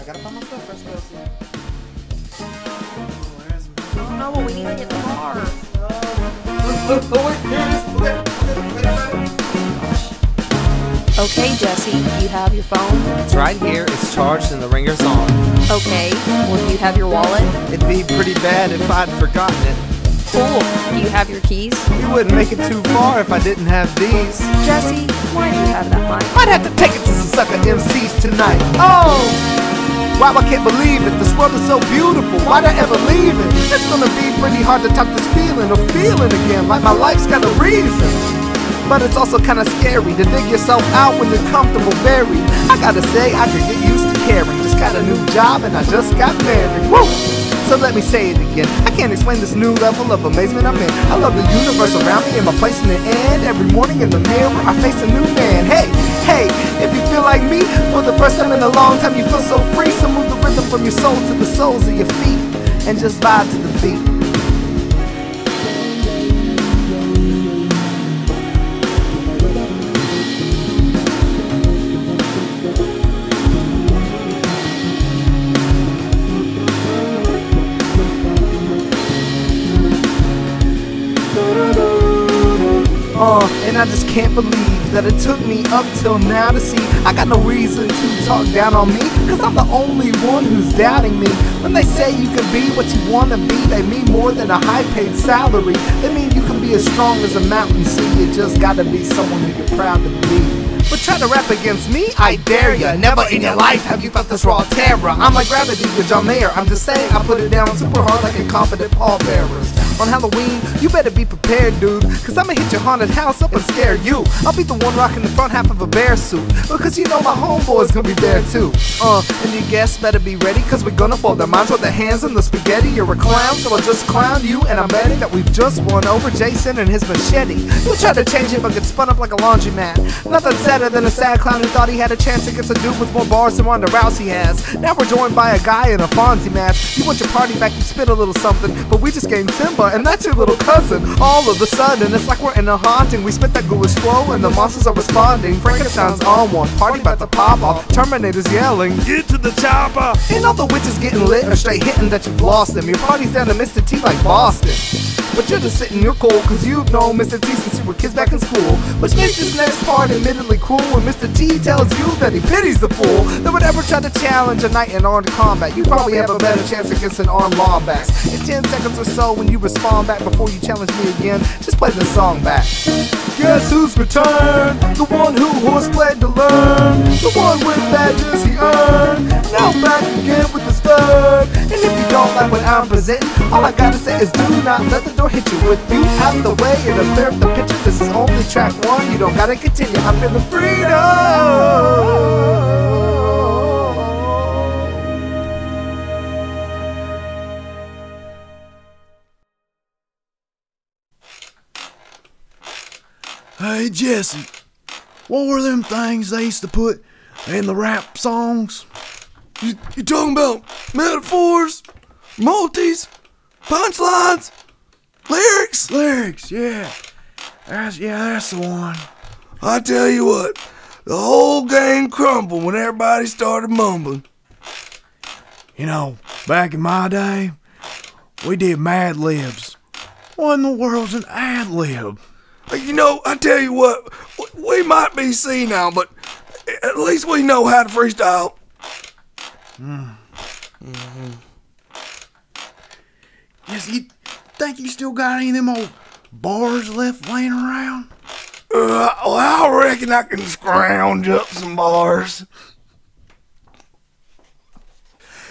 gotta find my stuff first, Kelsey. Oh no, but we need to get the car. Wait, here it is. Okay, Jesse, you have your phone? It's right here, it's charged and the ringer's on. Okay, well, do you have your wallet? It'd be pretty bad if I'd forgotten it. Cool. Do you have your keys? You wouldn't make it too far if I didn't have these. Jesse, why do you have that mic? Might have to take it to some sucker MCs tonight. Oh! Wow, I can't believe it. This world is so beautiful. Why'd I ever leave it? It's gonna be pretty hard to talk this feeling or feeling again, like my life's got a reason. But it's also kinda scary to dig yourself out when you're comfortable buried. I gotta say, I could get used to caring. Just got a new job and I just got married. Woo! So let me say it again. I can't explain this new level of amazement I'm in. I love the universe around me and my place in the end. Every morning in the mirror, I face a new man. Hey, hey, if you feel like me, for the first time in a long time, you feel so free. So move the rhythm from your soul to the soles of your feet and just vibe to the beat. And I just can't believe that it took me up till now to see I got no reason to talk down on me, cause I'm the only one who's doubting me. When they say you can be what you wanna be, they mean more than a high paid salary. They mean you can be as strong as a mountain. See, you just gotta be someone who you're proud to be. But try to rap against me, I dare ya. Never in your life have you felt this raw terror. I'm like gravity with John Mayer. I'm just saying I put it down super hard like a confident pallbearers. On Halloween, you better be prepared, dude, cause I'ma hit your haunted house up and scare you. I'll be the one rocking the front half of a bear suit, because you know my homeboy's gonna be there too. And your guests better be ready, cause we're gonna blow their minds with their hands in the spaghetti. You're a clown, so I'll just clown you, and I'm betting that we've just won over Jason and his machete. You'll try to change it, but get spun up like a laundromat. Nothing sadder than a sad clown who thought he had a chance against a dude with more bars than Ronda Rousey has. Now we're joined by a guy in a Fonzie mask. You want your party back, you spit a little something, but we just gained Simba, and that's your little cousin. All of a sudden, it's like we're in a haunting. We spit that ghoulish flow, and the monsters are responding. Frankenstein's on one, party about to pop off. Terminator's yelling, get to the chopper! And all the witches getting lit or straight hitting that you've lost them. Your party's down to Mr. T like Boston. But you're just sitting, you're cool, cause you've known Mr. T since you were kids back in school. Which makes this next part admittedly cool when Mr. T tells you that he pities the fool that would ever try to challenge a knight in armed combat. You probably have a better chance against an armed lawbacks. In 10 seconds or so, when you respond back before you challenge me again, just play the song back. Guess who's returned? The one who horseplayed to learn. The one with badges he earned. Now back again with the stud. And if you don't like what I'm presenting, all I gotta say is do not let the door hit you. With you out the way and a clear up the picture, this is only track one. You don't gotta continue. I'm feeling freedom. Hey Jesse, what were them things they used to put in the rap songs? You talking about metaphors, multis, punchlines, lyrics? Lyrics, yeah. That's the one. I tell you what, the whole game crumbled when everybody started mumbling. You know, back in my day, we did Mad Libs. What in the world's an ad lib? You know, I tell you what, we might be senile, but at least we know how to freestyle. Yes, you think you still got any of them old bars left laying around? Well, I reckon I can scrounge up some bars.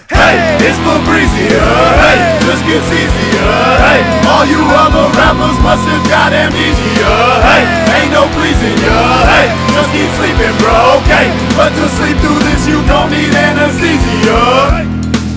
Hey, it's Febreezier, hey, this gets easier, hey, all you other rappers must have got amnesia, hey, ain't no pleasing ya, hey, just keep sleeping bro, okay, but to sleep through this you don't need anesthesia.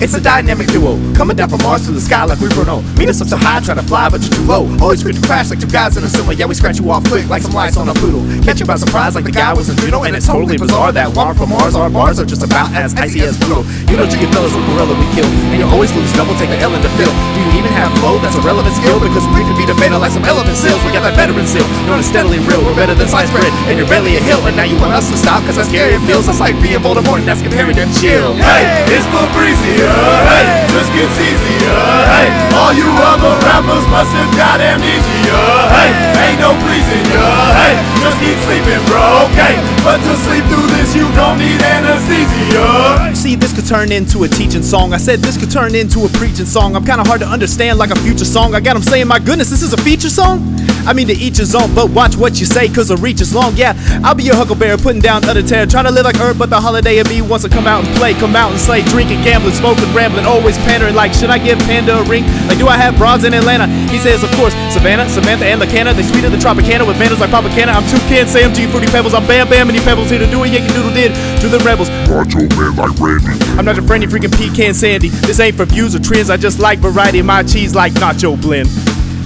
It's a dynamic duo, coming down from Mars to the sky like we Bruno. Meet us up so high, try to fly, but you're too low. Always quick to crash like two guys in a sumo. Yeah, we scratch you off quick like some lights on a poodle. Catch you by surprise like the guy was in Juno. And it's totally bizarre that water from Mars, our bars are just about as icy as Pluto. You know, chicken fellas with gorilla we kill, and you always lose double, take the L in the fill. Do you even have flow? That's a relevant skill, because we can be debated like some element seals. We got that veteran seal, known as steadily real. We're better than sliced bread, and you're barely a hill. And now you want us to stop, cause that's scary it feels. It's like being Voldemort, and that's comparing them chill. Hey, it's Febreezier, hey, just gets easier, hey. All you other rappers must have got amnesia, hey. Ain't no pleasing ya, hey, just keep sleeping, bro, okay. But to sleep through this, you don't need anesthesia. See, this could turn into a teaching song. I said this could turn into a preaching song. I'm kinda hard to understand like a future song. I got them saying, my goodness, this is a feature song? I mean, to each his own, but watch what you say, cause the reach is long. Yeah, I'll be your huckleberry, putting down utter terror, trying to live like Earth, but the holiday of me wants to come out and play, come out and slay, drinking, gambling, smoking, rambling, always pandering, like, should I give Panda a ring? Like, do I have bras in Atlanta? He says, of course, Savannah, Samantha, and Lacana, they sweeter than Tropicana, with vandals like Propaganda. I'm Toucan, say them to you fruity pebbles, I'm Bam Bam, and you pebbles here to do a Yankee Doodle did to the rebels. Macho man like Randy. I'm not your friend, you freaking pecan sandy. This ain't for views or trends, I just like variety, my cheese like nacho blend.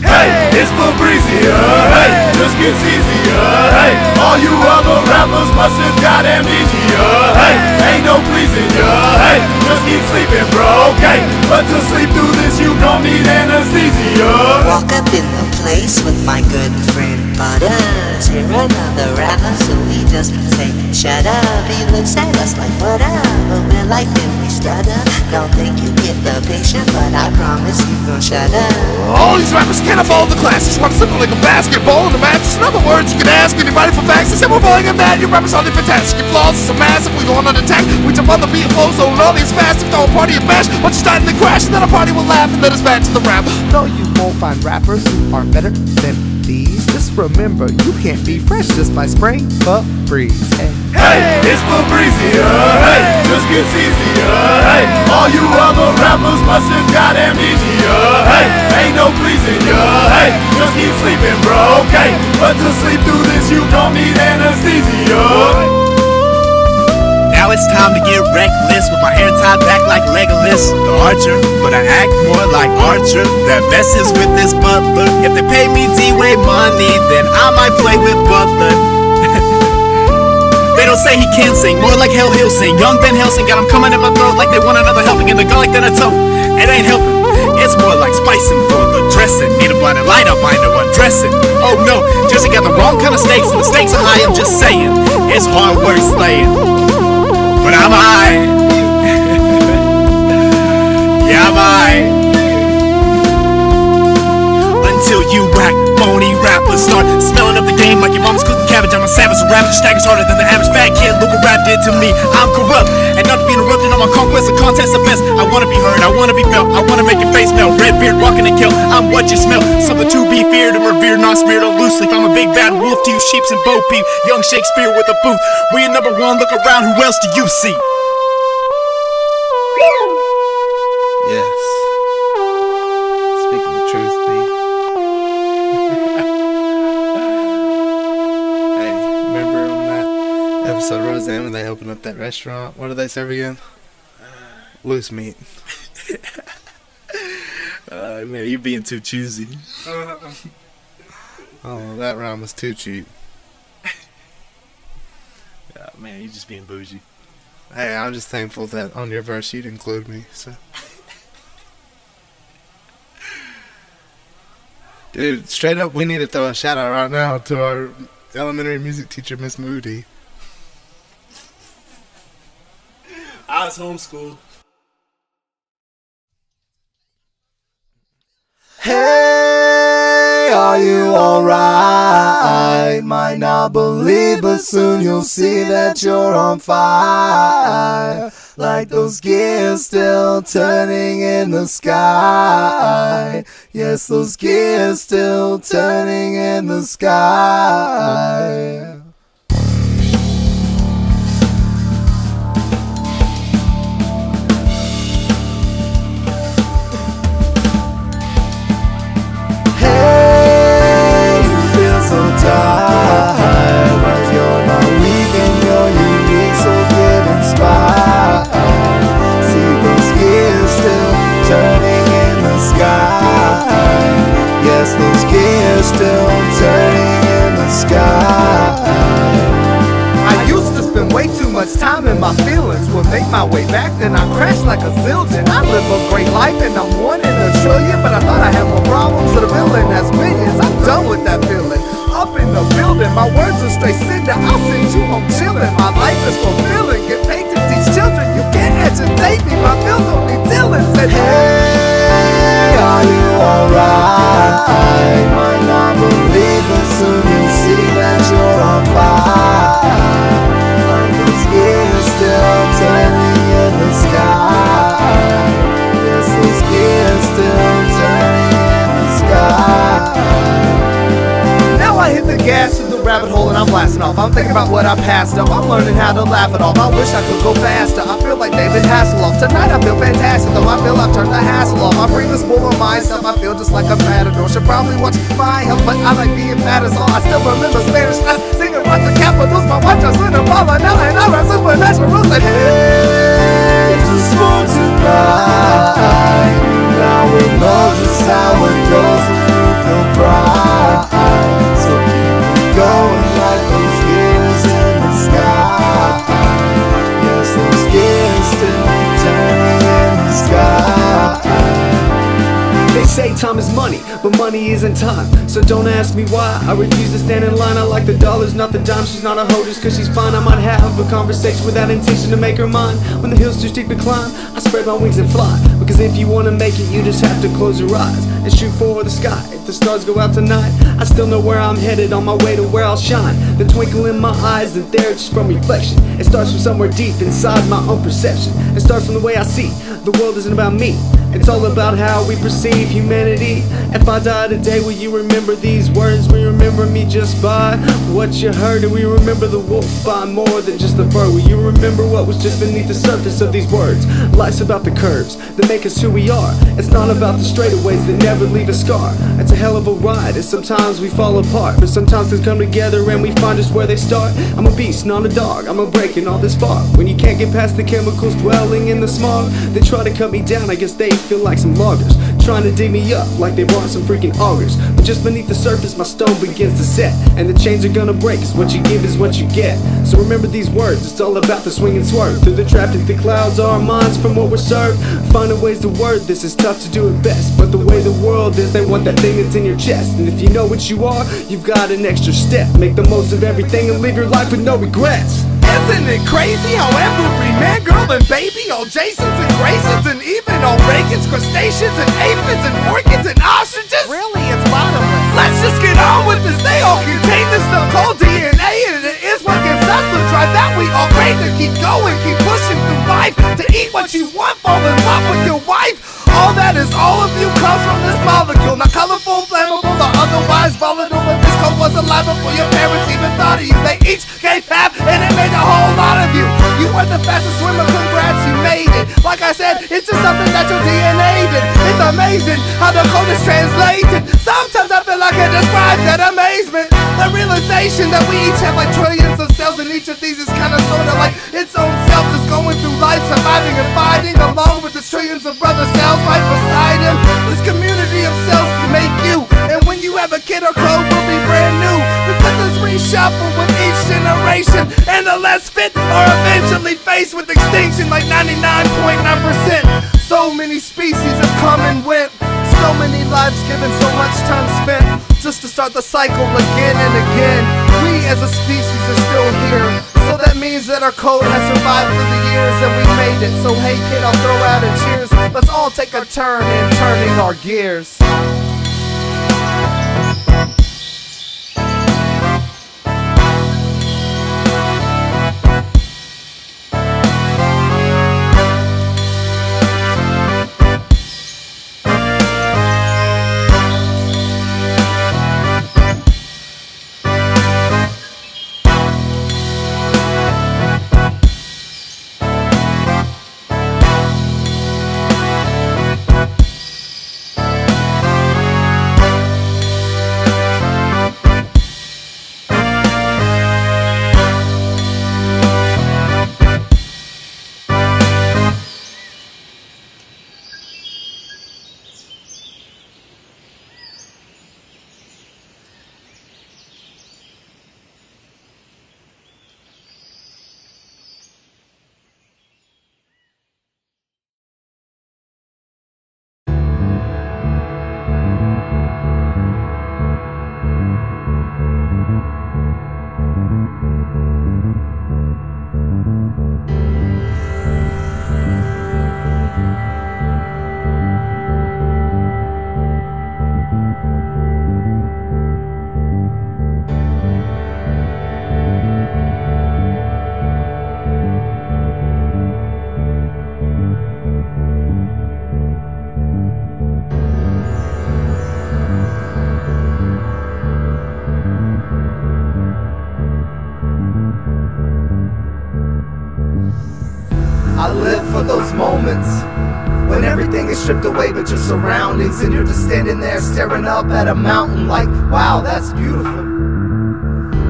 Hey, it's Febreezier, hey, just gets easier, hey. All you other rappers must have got amnesia, hey. Ain't no pleasing ya, hey, just keep sleeping, bro, okay. But to sleep through this, you don't need anesthesia. Walk up in the place with my good friend Butters. Hear another rapper, so we just say, shut up. He looks at us like, what up? But we're like, then we stutter. Don't think you get the picture, but I promise you gon' shut up. All these rappers can't follow the classes, want to slip like a basketball in a match. In other words, you can ask anybody for facts. They say we're bowling and bad, your rappers are fantastic. Your flaws are so massive, we go on an attack. We jump on the beat and flow, so all these fast. If throw a party and bash, once you start and then crash, and then a party will laugh and let us back to the rap. No, you won't find rappers who are better than these. Just remember, you can't be fresh just by spraying Febreze. Hey, it's Febreezier, hey, just gets easier, hey. All you other rappers must have got amnesia, hey. Ain't no pleasing ya, hey, just keep sleeping, bro, okay. But to sleep through this, you don't need anesthesia. Now it's time to get reckless, with my hair tied back like Legolas the Archer, but I act more like Archer that messes with this butler. If they pay me D-Way money, then I might play with Butler. They don't say he can't sing, more like hell he'll sing. Young Ben Helsing got him coming in my throat like they want another helping in the garlic that I told. It ain't helping, it's more like spicing for the dressing. Need a blinded light up, I know undressing. Oh no, Jesse got the wrong kind of stakes, and the stakes are high, I'm just saying. It's hard work slaying, but I'm high. Yeah, I'm high. Until you whack phony rappers start smelling up the game like your mom's cooking cabbage. I'm a savage, a rapper, staggers harder than the average fat kid. Look what rap did to me. I'm corrupt, and not to be interrupted on my conquest of contest the best. I wanna be heard, I wanna be felt, I wanna make your face melt. Red beard, walking and kill, I'm what you smell. Something to be feared and revered, not smeared on loose leaf. I'm a big bad wolf to you sheeps and Bo Peep. Young Shakespeare with a booth. We are number one, look around, who else do you see? Yes. Speaking the truth, B. Hey, remember on that episode of Roseanne when they opened up that restaurant? What do they serve again? Loose meat. Man, you're being too choosy. Oh, that rhyme was too cheap. Man, you're just being bougie. Hey, I'm just thankful that on your verse you'd include me, so. Dude, straight up, we need to throw a shout out right now to our elementary music teacher, Miss Moody. I was homeschooled. Hey, are you alright? Might not believe, but soon you'll see that you're on fire. Like those gears still turning in the sky. Yes, those gears still turning in the sky. my feelings will make my way back, then I crash like a zildjian. I live a great life and I'm 1 in a trillion, but I thought I had more problems than a villain has millions. I'm done with that feeling. Up in the building, my words are straight cinder. I'll send you home chillin'. My life is fulfilling. Get paid to teach children. You can't agitate me. My bills only Dylan said, hey, are you alright? Might not believe it, soon you see that you're on fire. Like those gears still turning in the sky. Yes, those gears still turning in the sky. I hit the gas to the rabbit hole and I'm blasting off. I'm thinking about what I passed up. I'm learning how to laugh it off. I wish I could go faster. I feel like David Hasselhoff. Tonight I feel fantastic, though I feel I've turned the hassle off. I bring this bull on myself. I feel just like a matador. Should probably watch my health, but I like being mad as all. I still remember Spanish class singing right the capitals. My wife just lit a mama now and I rap supernatural. Said, hey, just want to cry. Now we know just how it goes when you feel pride. So keep it going like those gears in the sky. Yes, those gears still turning in the sky. They say time is money, but money isn't time. So don't ask me why I refuse to stand in line. I like the dollars, not the dime. She's not a hoe just cause she's fine. I might have a conversation without intention to make her mine. When the hill's too steep to climb, I spread my wings and fly. Because if you wanna make it, you just have to close your eyes and shoot for the sky. If the stars go out tonight, I still know where I'm headed, on my way to where I'll shine. The twinkle in my eyes and there just from reflection. It starts from somewhere deep inside my own perception. It starts from the way I see. The world isn't about me, it's all about how we perceive humanity. If I die today, will you remember these words? Will you remember me just by what you heard? And will you remember the wolf by more than just the fur? Will you remember what was just beneath the surface of these words? Life's about the curves that make us who we are. It's not about the straightaways that never leave a scar. It's a hell of a ride, and sometimes we fall apart, but sometimes things come together and we find just where they start. I'm a beast, not a dog, I'm a breaking all this far. When you can't get past the chemicals dwelling in the smog, they try to cut me down, I guess they feel like some loggers, trying to dig me up like they brought some freaking augers. But just beneath the surface my stone begins to set, and the chains are gonna break, cause what you give is what you get. So remember these words, it's all about the swing and swerve. Through the traffic, the clouds are our minds from what we're served. Finding ways to word this is tough to do it best, but the way the world is, they want that thing that's in your chest. And if you know what you are, you've got an extra step. Make the most of everything and live your life with no regrets. isn't it crazy how every man, girl, and baby, all Jasons and Graysons, and even all Reagans, crustaceans and aphids and orchids and ostriches? Really, it's bottomless. Let's just get on with this. They all contain this stuff called DNA, and it is what gives us the drive that we all crave to keep going, keep pushing through life, to eat what you want, fall in love with your wife. All that is all of you comes from this molecule, not colorful, flammable, or otherwise volatile. But this code was alive before your parents even thought of you. They each gave half, and it made a whole lot of you. You were the fastest swimmer, congrats, you made it. Like I said, it's just something that your DNA did. It's amazing how the code is translated. Sometimes I feel like I describe that amazement, the realization that we each have like trillions of cells, and each of these is kind of sort of like its own self, just going through life, surviving and fighting along with the trillions of brother cells right beside him. This community of cells can make you, and when you have a kid, our code will be brand new, because it's reshuffled with each generation, and the less fit are eventually faced with extinction like 99.9%. So many species have come and went, so many lives given, so much time spent just to start the cycle again and again. We as a species are still here, so that means that our code has survived through the years and we made it. So hey kid, I'll throw out a cheers. Let's all take a turn in turning our gears. I live for those moments when everything is stripped away but your surroundings, and you're just standing there staring up at a mountain like, wow, that's beautiful.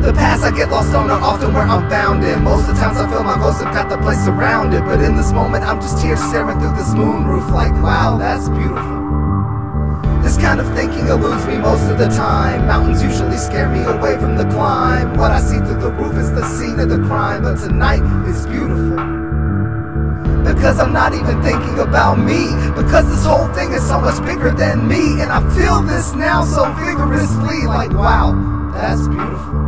The paths I get lost on are often where I'm found in. Most of the times I feel my ghost have got the place surrounded, but in this moment I'm just here staring through this moonroof like, wow, that's beautiful. This kind of thinking eludes me most of the time. Mountains usually scare me away from the climb. What I see through the roof is the scene of the crime, but tonight is beautiful because I'm not even thinking about me, because this whole thing is so much bigger than me, and I feel this now so vigorously like, wow, that's beautiful.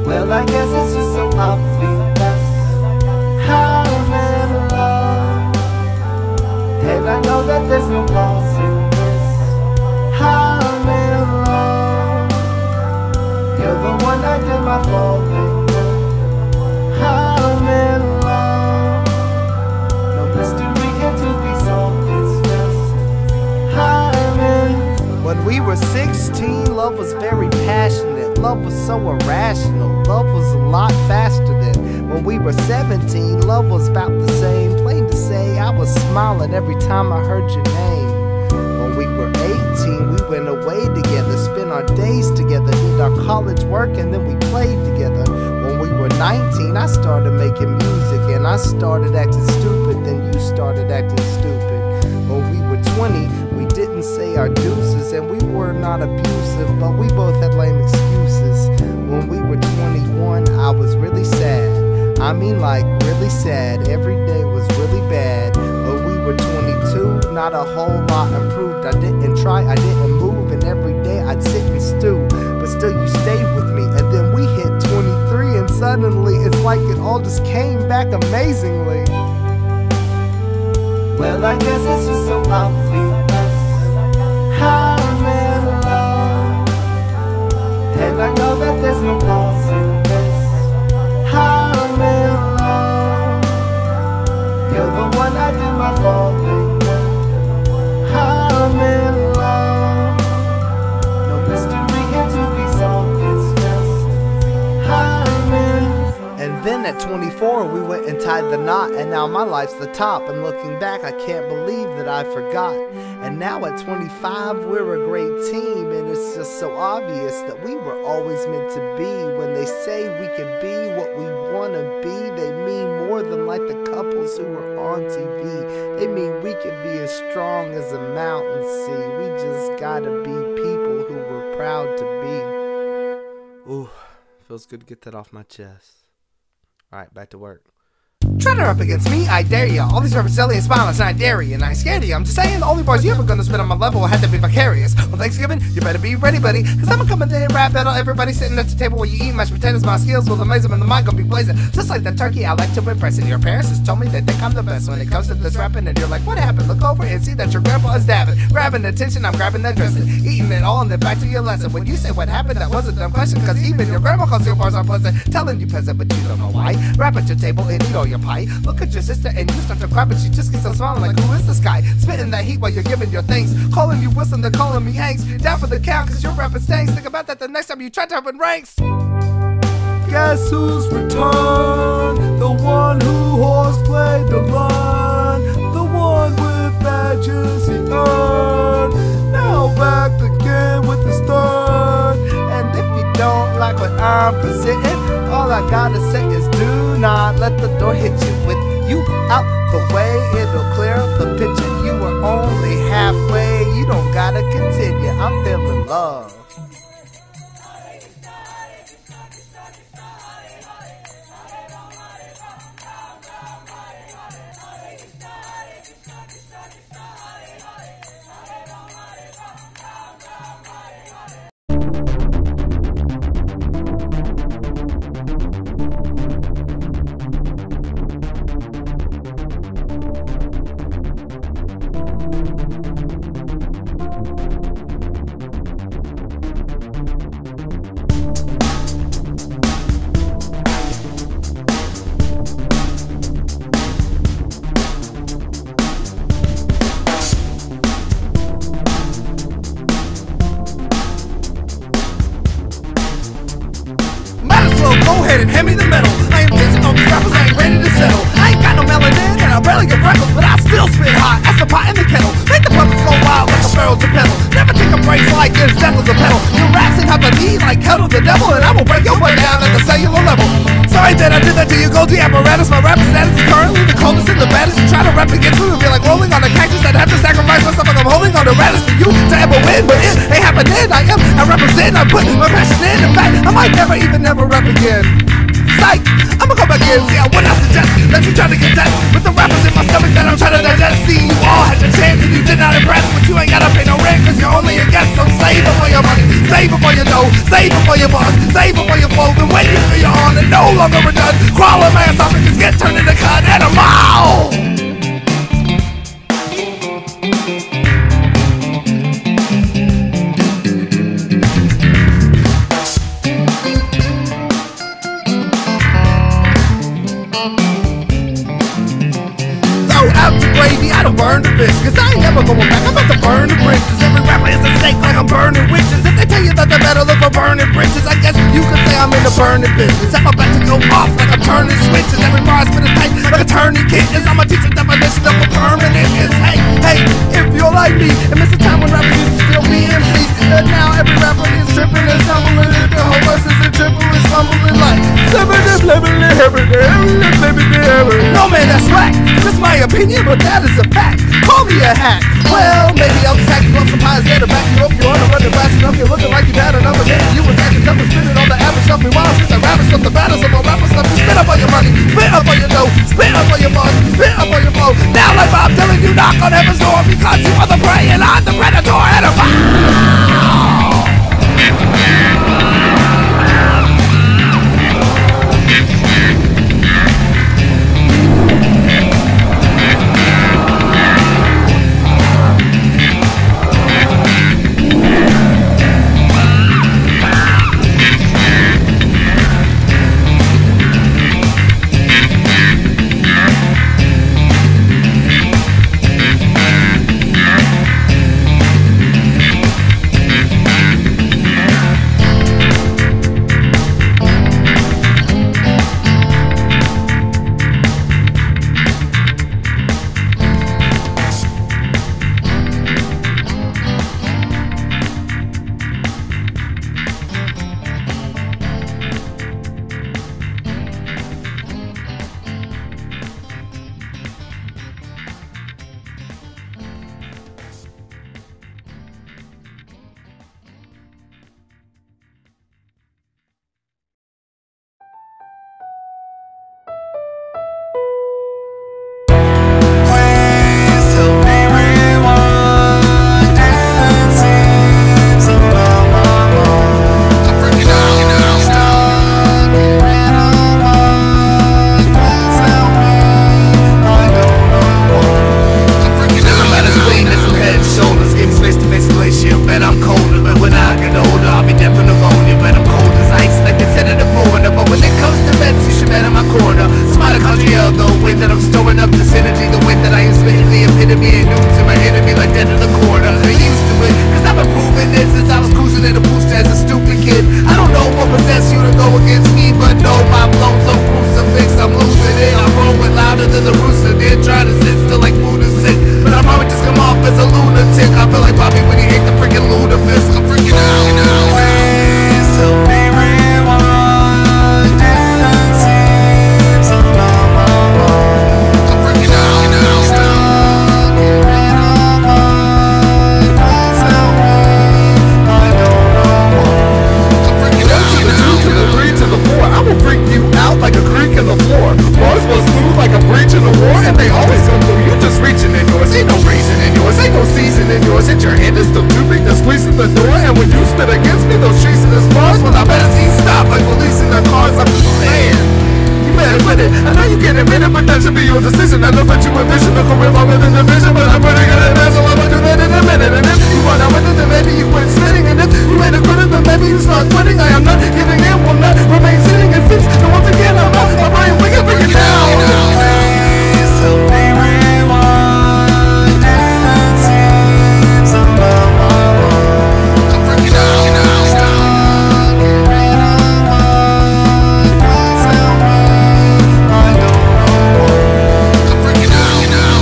Well, I guess it's just so obvious how I'm in love, and I know that there's no loss in this. How I'm in love, you're the one I did my falling with. How I'm in love, no mystery here to be solved. It's just how I'm in. When we were 16, love was very passionate. Love was so irrational. Love was a lot faster than when we were 17. Love was about the same. Plain to say, I was smiling every time I heard your name. When we were 18, we went away together, spent our days together, did our college work, and then we played together. When we were 19, I started making music, and I started acting stupid, then you started acting stupid. When we were 20, we didn't say our deuces, and we were not abusive, but we both had lame excuses. When we were 21, I was really sad. I mean, like, really sad. Every day was really bad. When we were 22, not a whole lot improved. I didn't try, I didn't move, and every day I'd sit and stew. But still you stayed with me, and then we hit 23, and suddenly it's like it all just came back amazingly. Well, I guess it's just so obvious how I'm in love, and I know that there's no loss in this. How I'm in love, you're the one I did my falling with. How I'm in love, no mystery here to be solved. It's just how I'm in. And then at 24, we went and tied the I'm not, and now my life's the top. And looking back, I can't believe that I forgot. And now at 25, we're a great team, and it's just so obvious that we were always meant to be. When they say we can be what we want to be, they mean more than like the couples who are on TV. They mean we can be as strong as a mountain sea. We just gotta be people who we're proud to be. Ooh, feels good to get that off my chest. Alright, back to work. Try to up against me, I dare ya. All these rappers silly and spineless, and I dare you. And I ain't scared of you. I'm just saying, the only bars you ever gonna spit on my level will have to be vicarious. On Thanksgiving, you better be ready, buddy. Cause I'm coming to rap battle. Everybody sitting at the table while you eat mashed potatoes. My skills will amaze them, and the mic gonna be blazing. Just like that turkey, I like to impress. And your parents just told me they think I'm the best when it comes to this rapping. And you're like, what happened? Look over and see that your grandpa is dabbing. Grabbing attention, I'm grabbing that dressing. Eating it all and then back to your lesson. When you say what happened, that was a dumb question. Cause even your grandma calls your bars unpleasant. Telling you peasant, but you don't know why. Rap at your table and eat all your pie. Look at your sister and you start to cry, but she just keeps on smiling like, who is this guy? Spitting that heat while you're giving your thanks. Calling you Wilson, they're calling me Hanks. Down for the count, cause your rapping stinks. Think about that the next time you try to open ranks. Guess who's returned? The one who horseplayed the line. The one with badges he earned. Now back again with the start. And if you don't like what I'm presenting, all I gotta say is do not let the door hit you. With you out the way, it'll clear up the picture. You were only halfway, you don't gotta continue. I'm feeling love. Go ahead and hand me the medal. I am teaching all these rappers, I ain't ready to settle. I ain't got no melanin and I barely get freckles, but I still spit hot as a pot in the kettle. Make the puppets go wild like a barrel to pedal. Never take a break like it's death of the pedal. Your raps ain't have to be like kettle the devil, and I will break your butt down at the cellular level. Sorry that I did that to your Goldie apparatus. My rap status is currently the coldest and the baddest. You try to rap against me, it'll be like rolling on a cactus. I'd have to sacrifice myself like I'm holding on to radish for you to ever win, but it ain't happening. I represent, I put my passion in. In fact, I might never rap again. Psych, I'ma go back in, see what I suggest that you try to contest with the rappers in my stomach that I'm trying to digest. See, you all had your chance and you did not impress, but you ain't gotta pay no rent cause you're only a guest. So save it for your money, save it for your dough, save it for your boss, save it for your flow. Been waiting for your on and no longer redone. Crawling my ass off and just get turned into cut and a mile. I don't burn the bitch, cause I ain't never going back. I'm about to burn the bridges. Every rapper is a snake like I'm burning witches. If they tell you that they're better look for burning bridges, I guess you could say I'm in the burning business. I'm about to go off like I'm turning switches. Every bar I spit is tight like a turning kitten. I'ma teach a definition of a permanent is. Hey, hey, if you're like me and miss the time when rappers used to still be MCs, and now every rapper is tripping and stumbling, and the whole verse is a triple and stumbling like no man, that's whack. Just my opinion, but that is a fact. Call me a hack. Well, maybe I'll just hack you up some pies there to back you up. You're on a running fast enough. You're looking like you've had another day. You was acting up and spitting on the average stuff. Meanwhile, since I ravish up the battles of my rapper stuff, you spit up on your money, spit up on your dough, spit up on your bars, spit up on your flow. Now, like Bob Dylan, you knock on heaven's door because you are the prey and I'm the predator and a ain't no season in yours, yet your hand is still too big to squeeze in the door. And when you spit against me, those streets and the bars, well, I better see stop like police in their cars. I'm just saying, you better quit it. I know you can't admit it, but that should be your decision. I know that you envision a career longer than the vision, but I'm pretty good at that, so I'ma do that in a minute. And if you run out with it, then maybe you quit spitting. And if you ain't a quitter, then maybe you start quitting. I am not giving in, will not remain sitting and fix. And once again, I'm out, my brain wicked, bring it down. Please help me rewind. It seems I'm on my own. I'm freaking out now. Stuck in a mind. Please help me. I don't know why. I'm freaking out now.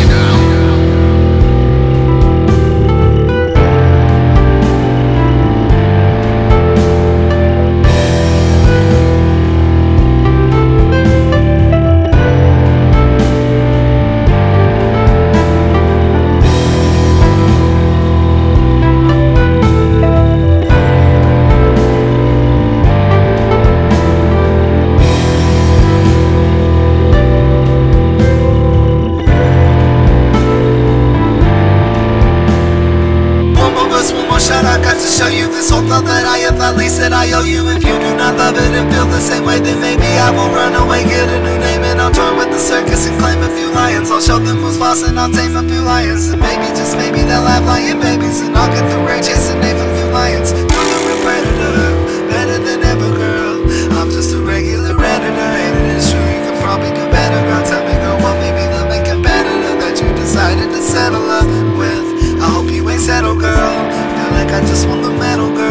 I got to show you this whole thought that I have at least that I owe you. If you do not love it and feel the same way, then maybe I will run away, get a new name, and I'll join with the circus and claim a few lions. I'll show them who's boss and I'll tame a few lions. And maybe, just maybe, they'll have lion babies, and I'll get the rare chase and name a few lions. You're a predator, better than ever, girl. I'm just a regular editor, and it is true you could probably do better, girl. Tell me, girl, what maybe the main competitor that you decided to settle up with. I hope you ain't settled, girl. Feel like I just won the medal, girl.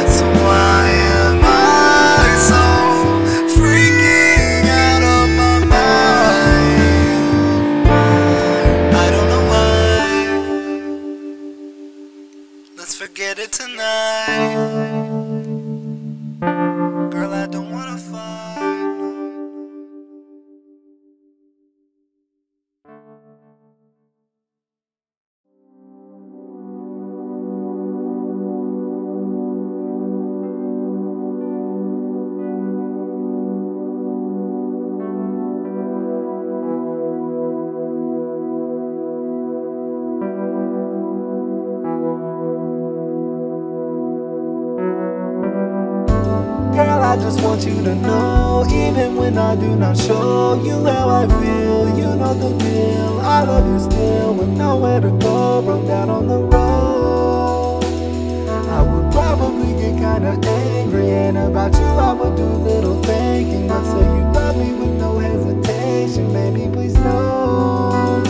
So why am I so freaking out of my mind? I don't know why. Let's forget it tonight. Girl, I don't wanna fight. Girl, I just want you to know, even when I do not show you how I feel, you know the deal. I love you still, with nowhere to go, broke down on the road. I would probably get kinda angry, and about you I would do little thinking. But so you love me with no hesitation, baby, please know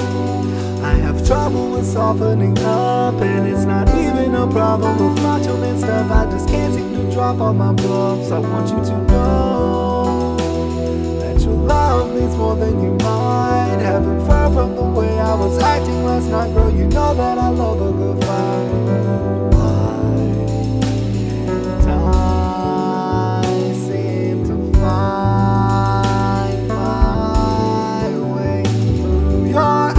I have trouble with softening up, and it's not even a problem with macho and stuff. I just can't seem to drop all my bluffs. I want you to know that your love means more than you might have inferred from the way I was acting last night. Girl, you know that I love a good fight. Why can't I seem to find my way through your eyes?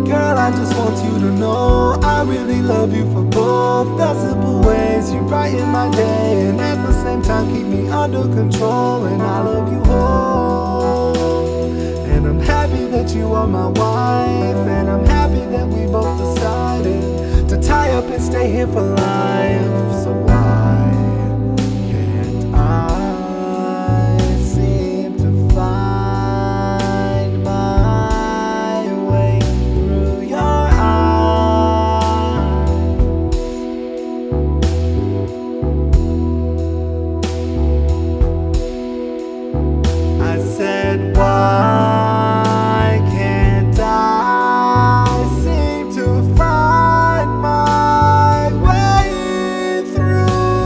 Girl, I just want you to know I really love you for both the simple ways you brighten my day, and at the same time keep me under control. And I love you whole, and I'm happy that you are my wife, and I'm happy that we both decided to tie up and stay here for life. So why can't I seem to find my way through your eyes? I said, why can't I seem to find my way through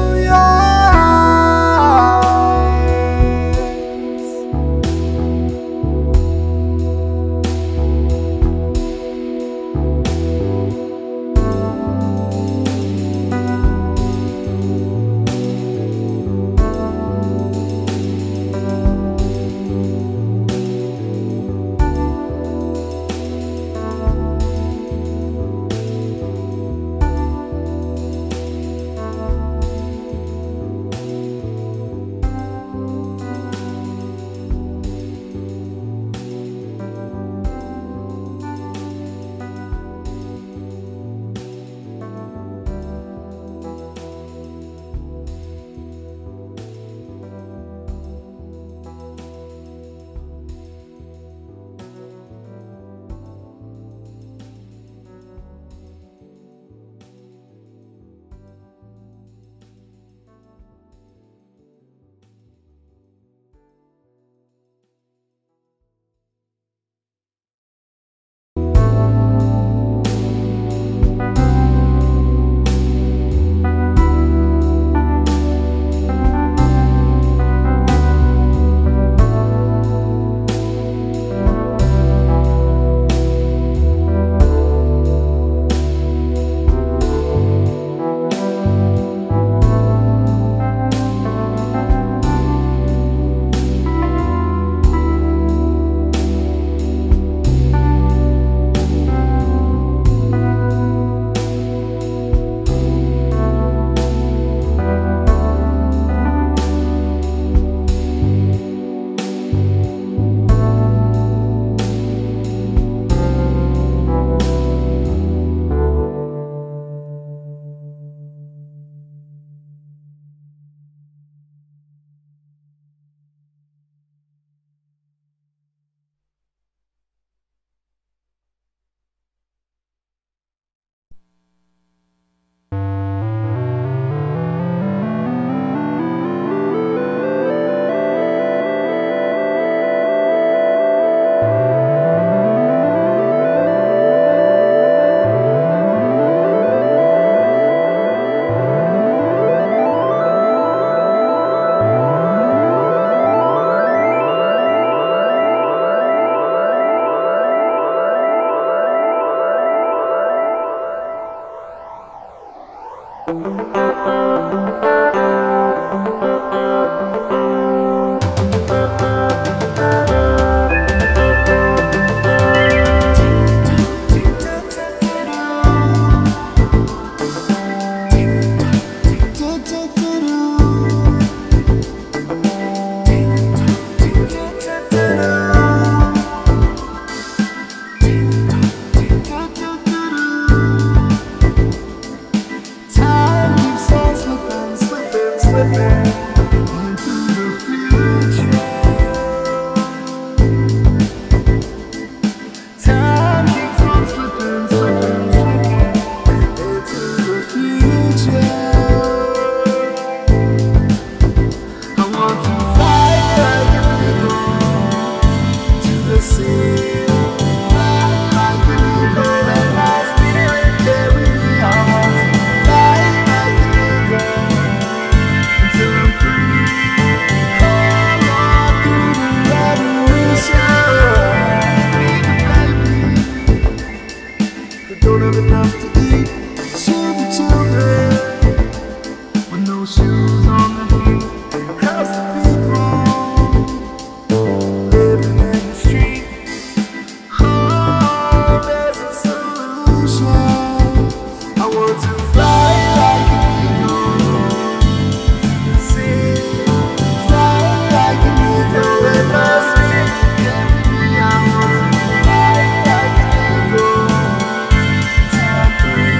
into the future. Time keeps on slipping, slipping, slipping into the future. I want to fly like an eagle to the sea. Fly like an eagle, let my spirit carry me. I want to fly like an eagle until I'm free. Hold on through the revolution. Feed the baby that don't have enough to eat. Show the children with no shoes on their feet. How's the people living in the street? Oh, there's a solution. I want to fly like an eagle to the sea. Fly like an eagle, let my spirit carry me. I want to fly like an eagle till I'm free.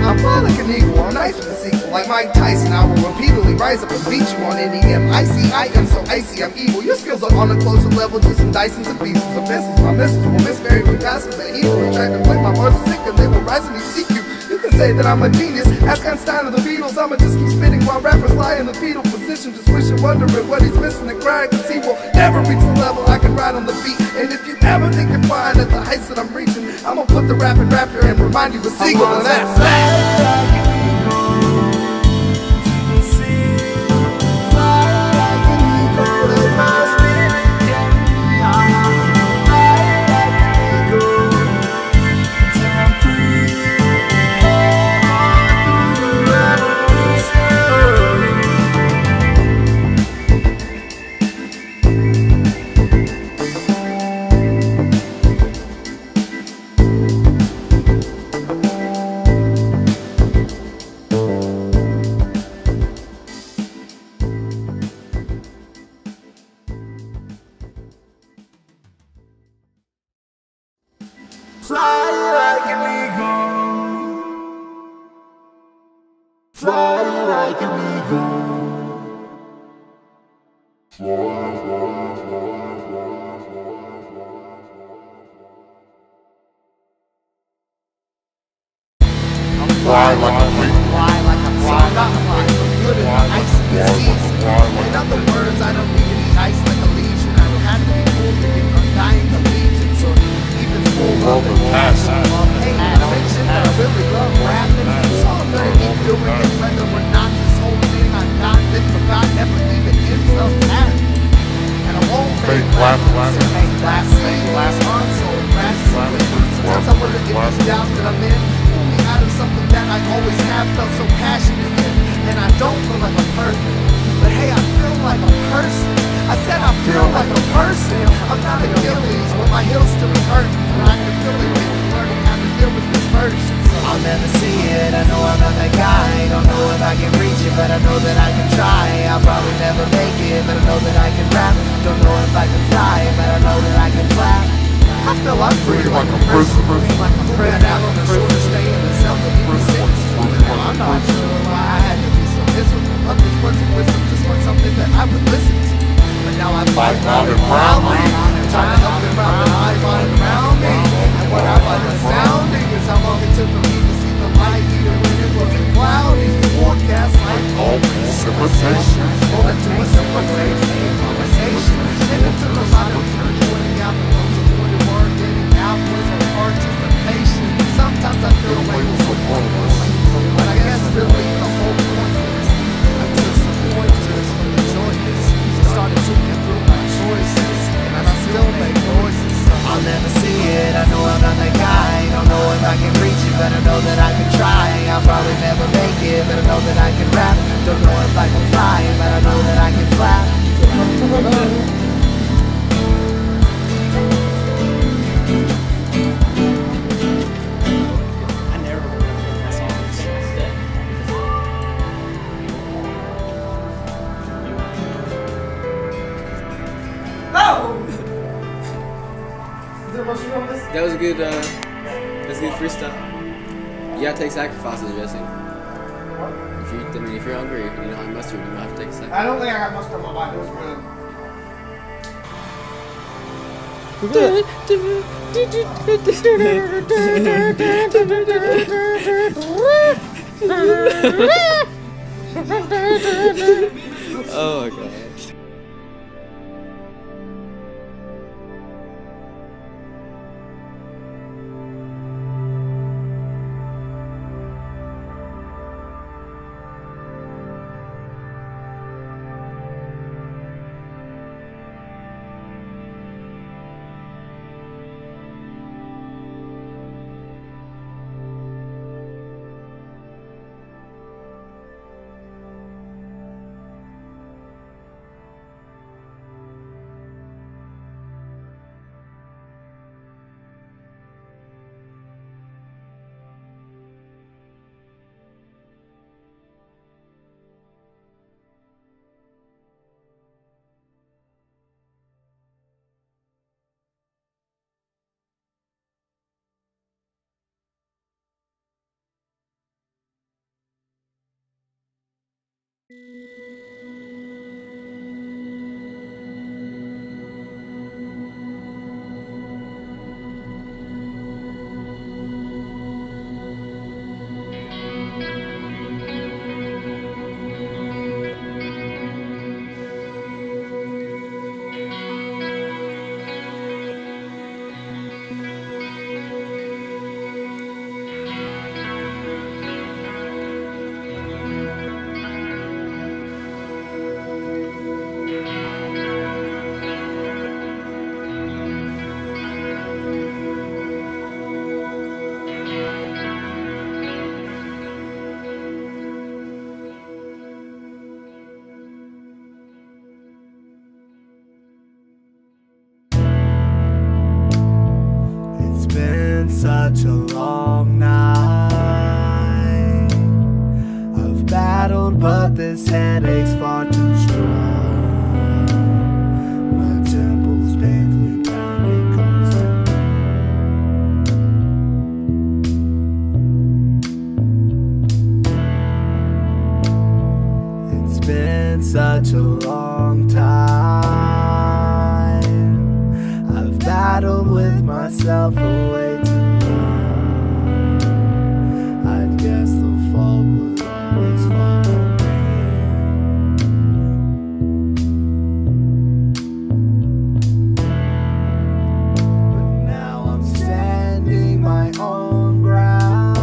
I fly like an eagle, I'm nice with a sequel. Like Mike Tyson, I will repeatedly rise up and beat you on NEM. I am so icy, I'm evil. Your skills are on a closer level, just some Dysons and pieces of missiles. My missiles will miscarry me faster than evil. Try to play my bars are sick and they will rise and you seek you. You can say that I'm a genius. Ask Einstein of the Beatles, I'ma just keep spitting while rappers lie in the fetal position. Just wishing, wondering what he's missing and crying, cause he will never reach the level I can ride on the beat. And if you ever think you're fine at the heights that I'm reaching, I'ma put the rap in raptor and remind you of sequel, and that's that. Fly like an eagle. Fly like an eagle. Fly like a freak. Fly like a fly, not fly, but good in the ice and the seas. In other words, I don't need to eat ice like a legion. I don't have to be cool to get undying allegiance or even full love and passion. Hey, I mentioned that I really love rapping. It's all I'm gonna keep doing it, whether or not this whole thing I got that forgot never even ends up happening. And I won't fake laughing, fake glass on, so sometimes I wonder if these doubts that I'm in pull me out of something that I always have felt so passionate in. And I don't feel like I'm perfect, but hey, I feel like a person. I said I feel like a person. I'm not Achilles, but my heels still hurt. And I can feel it when you're learning how to deal with this version. So I'll never see it, I know I'm not that guy. Don't know if I can reach it, but I know that I can try. I'll probably never make it, but I know that I can rap. Don't know if I can fly, but I know that I can flap. I feel I'm free like a person. Like a friend out on the shore, stay in the cell to be sick. I'm not sure why I had to be so miserable. Others' words of wisdom just weren't something that I would listen to. But now I fight loud and proudly, trying to help them out that I find around me. And what I find astounding is how long it took for me to see the light, even when it wasn't cloudy. Forecast like all precipitation, rolled into a simple page, conversation. And it took a lot of people pointing out the most important word, getting out was a participation. Sometimes I feel like it's so pointless, but I guess really the whole point is I took some pointers for the choices. Started looking through my choices, and I still make noises. So I'll never see it, I know I'm not that guy. Don't know if I can reach it, but I know that I can try. I'll probably never make it, but I know that I can rap. Don't know if I can fly, but I know that I can flap. That was a good freestyle. You gotta take sacrifices, Jesse. If you're hungry, you don't have mustard, you might have to take a sacrifice. I don't think I got mustard on my body. It was good. Oh my god. Such a long night. I've battled, but this headache's far too strong. My temples painfully pounding constantly. It's been such a long time. I've battled with myself for way too long. Guess the fault would always fall on me. But now I'm standing my own ground.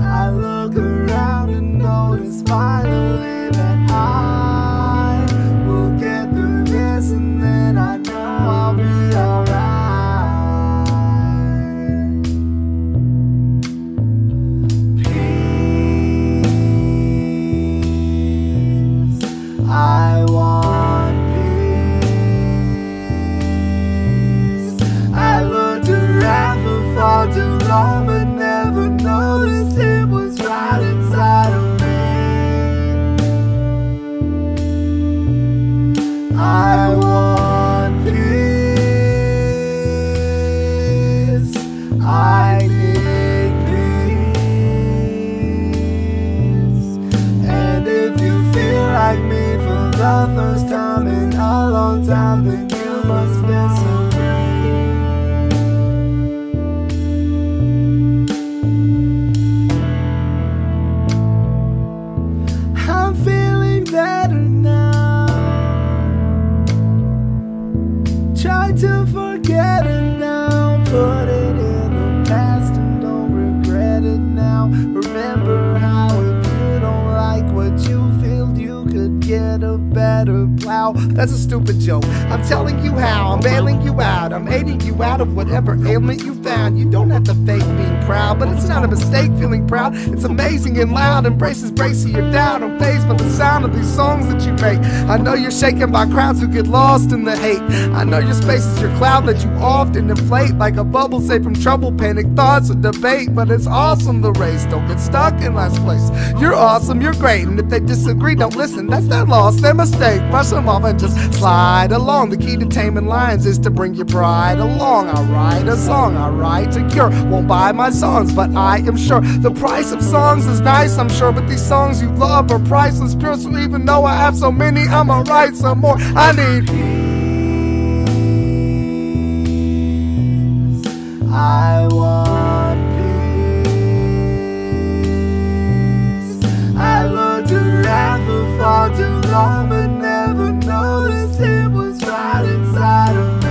I look around and notice finally that I will get through this, and then I know I'll be alright. I want peace. I looked around for far too long, but never noticed it was right inside of me. I want peace. I need peace. And if you feel like me for the first time in a long time, then you must feel so free. I'm feeling better now. Try to forget it now. Put it in the past and don't regret it now. Remember how if you don't like what you feel, you could get a better plow. That's a stupid joke. I'm telling you how. I'm bailing you out. I'm aiding you out of whatever ailment you found. You don't have to fake being proud, but it's not a mistake feeling proud. It's amazing and loud. Embraces brace your doubt. I'm fazed by the sound of these songs that you make. I know you're shaken by crowds who get lost in the hate. I know your space is your cloud that you often inflate like a bubble saved from trouble, panic thoughts, or debate. But it's awesome, the race. Don't get stuck in last place. You're awesome, you're great, and if they disagree, don't listen. That's their loss, their mistake. Brush them off and just slide along. The key to taming lions is to bring your pride along. I write a song, I write fight a cure. Won't buy my songs, but I am sure the price of songs is nice, I'm sure. But these songs you love are priceless, pure. So even though I have so many, I'ma write some more. I need peace. I want peace. I learned to rap for far too long, but never noticed it was right inside of me.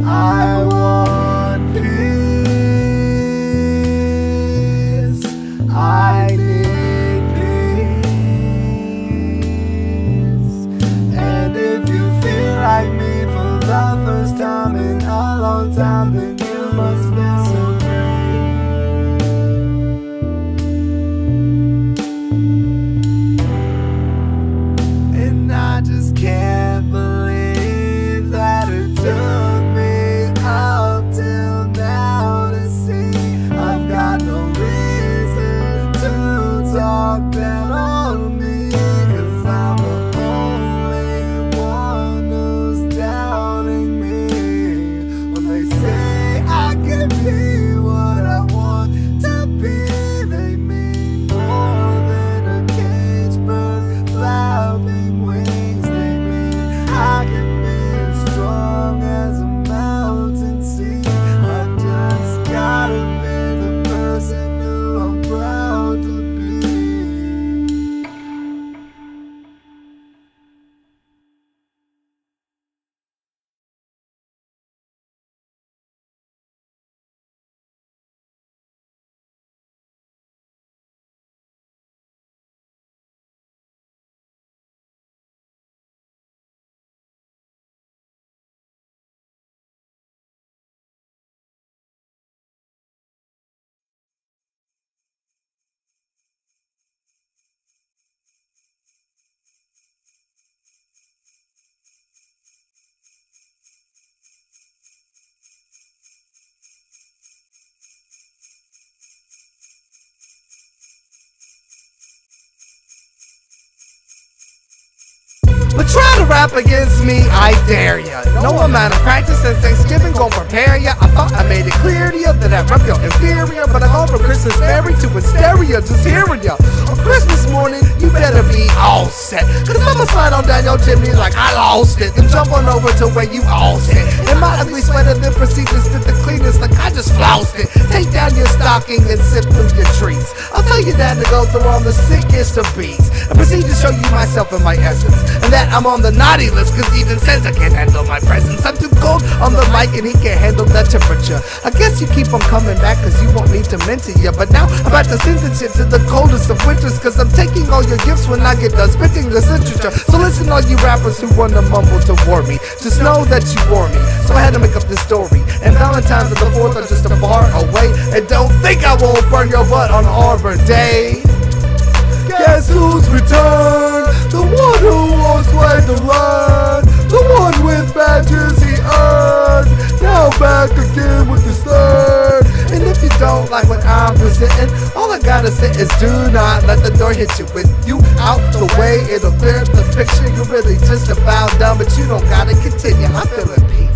I want peace. I need peace. And if you feel like me for the first time in a long time, then you must feel so free. And I just can't believe that it took me up till now to see I've got no reason to talk down on me, 'cause I'm the only one who's doubting me. When they say I can be what I want to be, they mean more than a cage bird flapping wings. They mean I can be as strong as a mountain sea. I've just gotta be the person who I'm proud to be. But try to rap against me, I dare ya. No amount of practice since Thanksgiving gon' prepare ya. I thought I made it clear to ya that I rep your inferior, but I go from Christmas berry to hysteria just hearing ya. On Christmas morning, you better be all set, 'cause I'ma slide on down your chimney like I lost it, and jump on over to where you all sit. In my ugly sweater, then proceed to spit the cleanest like I just floused it. Take down your stocking and sip through your treats. I'll tell you that to go through all the sickest of beats, and proceed to show you myself and my essence, and that I'm on the naughty list, 'cause even Santa can't handle my presence. I'm too cold on the mic and he can't handle the temperature. I guess you keep on coming back 'cause you want me to mentor you, but now I'm about to sentence you to the coldest of winters, 'cause I'm taking all your gifts when I get done spitting this literature. So listen, all you rappers who wanna mumble toward me, just know that you bore me, so I had to make up this story. And Valentine's and the 4th are just a bar away, and don't think I won't burn your butt on Arbor Day. Guess who's returned? The one who won't sway the line, the one with badges he earned. Now back again with his third. And if you don't like what I'm presenting, all I gotta say is do not let the door hit you. With you out the way, it'll clear the picture. You're really just about done, but you don't gotta continue. I'm feeling peace.